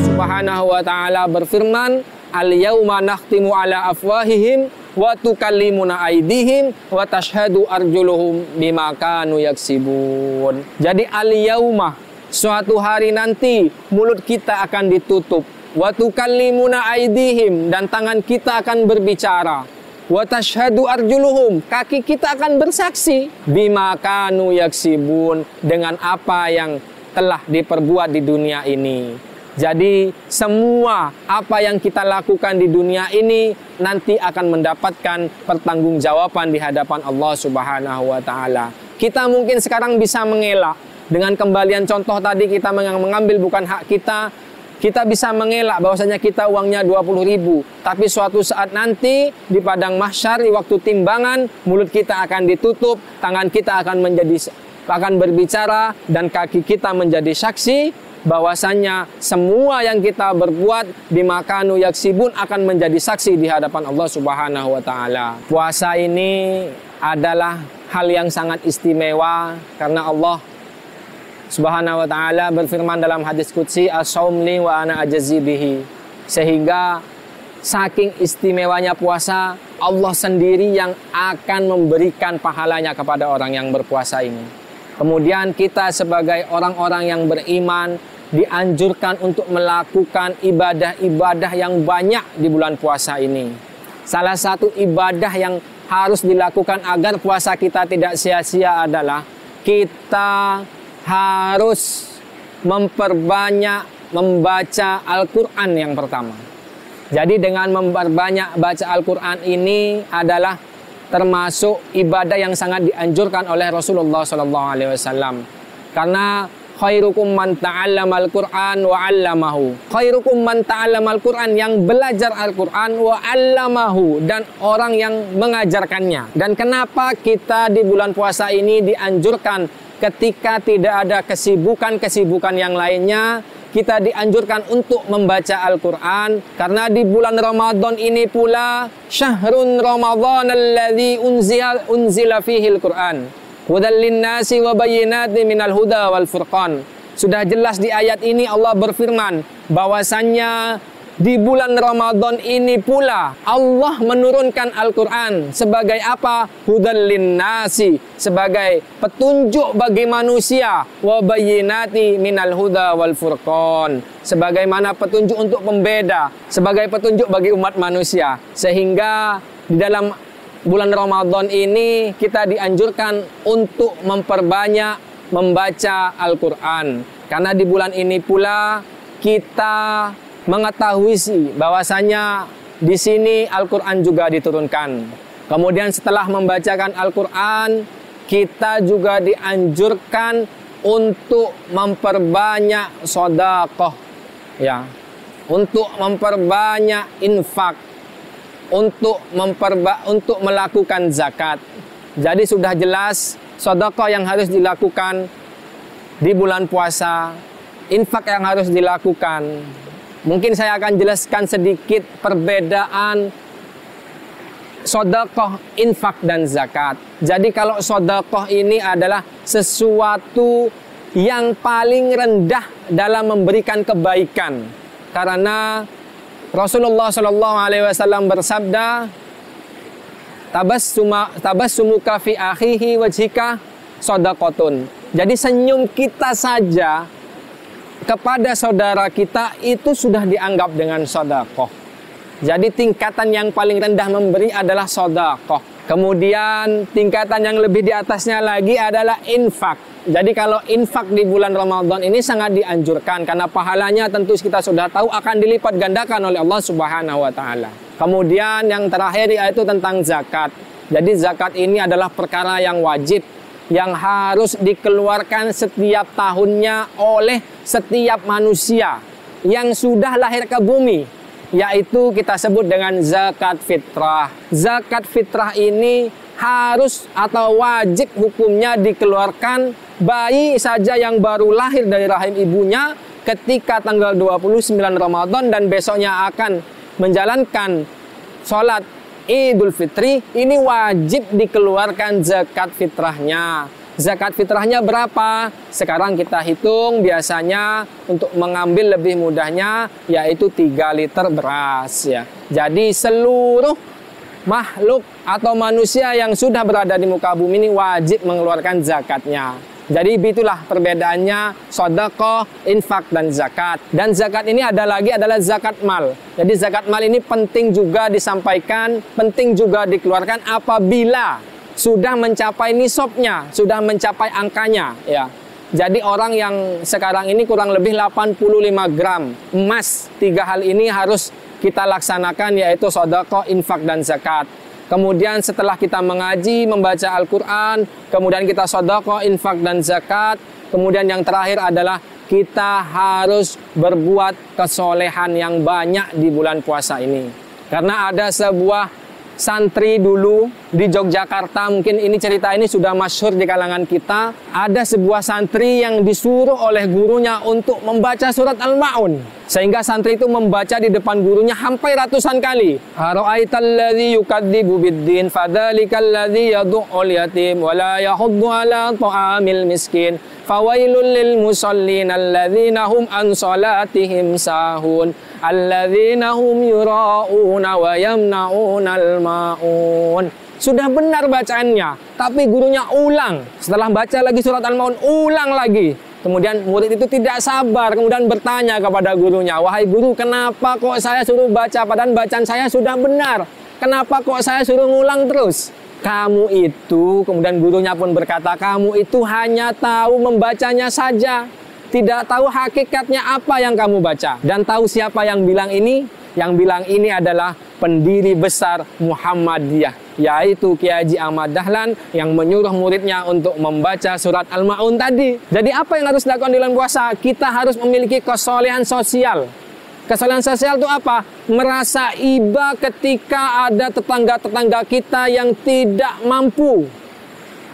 Subhanahu wa ta'ala berfirman, al-yawma nakhtimu ala afwahihim wa tukallimuna aydihim wa tashhadu arjuluhum bima kanu yaksibun. Jadi al-yawma, suatu hari nanti mulut kita akan ditutup, wa tukallimuna aydihim, dan tangan kita akan berbicara, wa tashhadu arjuluhum, kaki kita akan bersaksi, bima kanu yaksibun, dengan apa yang telah diperbuat di dunia ini. Jadi semua apa yang kita lakukan di dunia ini nanti akan mendapatkan pertanggungjawaban di hadapan Allah Subhanahu wa ta'ala. Kita mungkin sekarang bisa mengelak. Dengan kembalian contoh tadi, kita mengambil bukan hak kita, kita bisa mengelak bahwasanya kita uangnya 20.000. Tapi suatu saat nanti di padang mahsyar, di waktu timbangan, mulut kita akan ditutup, tangan kita akan berbicara, dan kaki kita menjadi saksi bahwasanya semua yang kita berbuat bima kanu yaksibun akan menjadi saksi di hadapan Allah Subhanahu wa ta'ala. Puasa ini adalah hal yang sangat istimewa karena Allah Subhanahu wa ta'ala berfirman dalam hadis qudsi, as-shaum li wa ana ajzi bihi. Sehingga saking istimewanya puasa, Allah sendiri yang akan memberikan pahalanya kepada orang yang berpuasa ini. Kemudian kita sebagai orang-orang yang beriman dianjurkan untuk melakukan ibadah-ibadah yang banyak di bulan puasa ini. Salah satu ibadah yang harus dilakukan agar puasa kita tidak sia-sia adalah kita harus memperbanyak membaca Al-Quran yang pertama. Jadi dengan memperbanyak baca Al-Quran ini adalah termasuk ibadah yang sangat dianjurkan oleh Rasulullah SAW. Karena khairukum man ta'allamal Qur'an wa 'allamahu. Khairukum man ta'allamal Qur'an, yang belajar Al-Qur'an, wa 'allamahu, dan orang yang mengajarkannya. Dan kenapa kita di bulan puasa ini dianjurkan ketika tidak ada kesibukan-kesibukan yang lainnya, kita dianjurkan untuk membaca Al-Qur'an? Karena di bulan Ramadan ini pula syahrun Ramadan alladzi unzila fihi Al-Qur'an hudal linnasi wa bayyinatin minal huda wal furqan. Sudah jelas di ayat ini Allah berfirman bahwasannya di bulan Ramadan ini pula Allah menurunkan Al-Qur'an sebagai apa? Hudal linnasi, sebagai petunjuk bagi manusia, wa bayyinati minal huda wal furqan, sebagaimana petunjuk untuk pembeda, sebagai petunjuk bagi umat manusia. Sehingga di dalam bulan Ramadan ini kita dianjurkan untuk memperbanyak membaca Al-Quran. Karena di bulan ini pula kita mengetahui bahwasanya di sini Al-Quran juga diturunkan. Kemudian setelah membacakan Al-Quran, kita juga dianjurkan untuk memperbanyak sedekah, ya, untuk memperbanyak infak, untuk melakukan zakat. Jadi sudah jelas sedekah yang harus dilakukan di bulan puasa, infak yang harus dilakukan. Mungkin saya akan jelaskan sedikit perbedaan sedekah, infak, dan zakat. Jadi kalau sedekah ini adalah sesuatu yang paling rendah dalam memberikan kebaikan. Karena Rasulullah SAW bersabda, tabassumuka fi akhihi wajhika shadaqatun. Jadi senyum kita saja kepada saudara kita itu sudah dianggap dengan sedekah. Jadi tingkatan yang paling rendah memberi adalah sedekah. Kemudian tingkatan yang lebih di atasnya lagi adalah infak. Jadi kalau infak di bulan Ramadan ini sangat dianjurkan karena pahalanya tentu kita sudah tahu akan dilipat gandakan oleh Allah Subhanahu wa ta'ala. Kemudian yang terakhir yaitu tentang zakat. Jadi zakat ini adalah perkara yang wajib yang harus dikeluarkan setiap tahunnya oleh setiap manusia yang sudah lahir ke bumi, yaitu kita sebut dengan zakat fitrah. Zakat fitrah ini harus atau wajib hukumnya dikeluarkan bayi saja yang baru lahir dari rahim ibunya ketika tanggal 29 Ramadan dan besoknya akan menjalankan sholat Idul Fitri, ini wajib dikeluarkan zakat fitrahnya. zakat fitrahnya berapa? Sekarang kita hitung, biasanya untuk mengambil lebih mudahnya yaitu 3 liter beras ya. Jadi seluruh makhluk atau manusia yang sudah berada di muka bumi ini wajib mengeluarkan zakatnya. Jadi itulah perbedaannya sedekah, infak, dan zakat. Dan zakat ini adalah zakat mal. Jadi zakat mal ini penting juga disampaikan, penting juga dikeluarkan apabila sudah mencapai nisabnya, sudah mencapai angkanya ya. Jadi orang yang sekarang ini kurang lebih 85 gram emas, 3 hal ini harus kita laksanakan, yaitu sedekah, infak, dan zakat. Kemudian setelah kita mengaji, membaca Al-Quran, kemudian kita sedekah, infak, dan zakat. Kemudian yang terakhir adalah kita harus berbuat kesolehan yang banyak di bulan puasa ini. Karena ada sebuah santri dulu di Yogyakarta, mungkin ini cerita ini sudah masyhur di kalangan kita. Ada sebuah santri yang disuruh oleh gurunya untuk membaca surat Al-Ma'un, sehingga santri itu membaca di depan gurunya sampai ratusan kali. Ara'aital ladzi yukadzibu biddin fadzalikal ladzi yad'ul yatim wa la yahuddu 'ala ta'amil miskin fawailul lil musallin alladzina hum an salatihim sahun alladzina hum yura'una wa yamna'unal ma'un. Sudah benar bacaannya, tapi gurunya ulang. Setelah baca lagi surat Al-Ma'un, ulang lagi. Kemudian murid itu tidak sabar, kemudian bertanya kepada gurunya, "Wahai guru, kenapa kok saya suruh baca, padahal bacaan saya sudah benar? Kenapa kok saya suruh ngulang terus?" Kamu itu, kemudian gurunya pun berkata, kamu itu hanya tahu membacanya saja, tidak tahu hakikatnya apa yang kamu baca. Dan tahu siapa yang bilang ini? Yang bilang ini adalah pendiri besar Muhammadiyah, yaitu Kiai Haji Ahmad Dahlan, yang menyuruh muridnya untuk membaca surat Al-Ma'un tadi. Jadi apa yang harus dilakukan di bulan puasa? Kita harus memiliki kesolehan sosial. Kesolehan sosial itu apa? Merasa iba ketika ada tetangga-tetangga kita yang tidak mampu.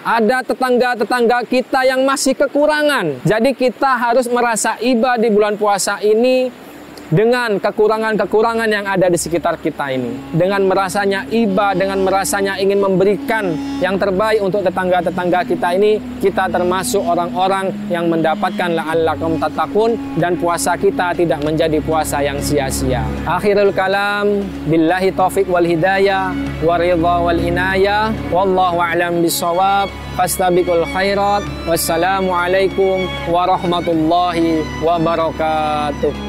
Ada tetangga-tetangga kita yang masih kekurangan. Jadi kita harus merasa iba di bulan puasa ini dengan kekurangan-kekurangan yang ada di sekitar kita ini. Dengan merasanya iba, dengan merasanya ingin memberikan yang terbaik untuk tetangga-tetangga kita ini, kita termasuk orang-orang yang mendapatkan la'allakum tattaqun, dan puasa kita tidak menjadi puasa yang sia-sia. Akhirul kalam, billahi taufiq wal hidayah, wa ridha wal inayah, wallahu a'lam bissawab, fastabiqul khairat, wassalamualaikum warahmatullahi wabarakatuh.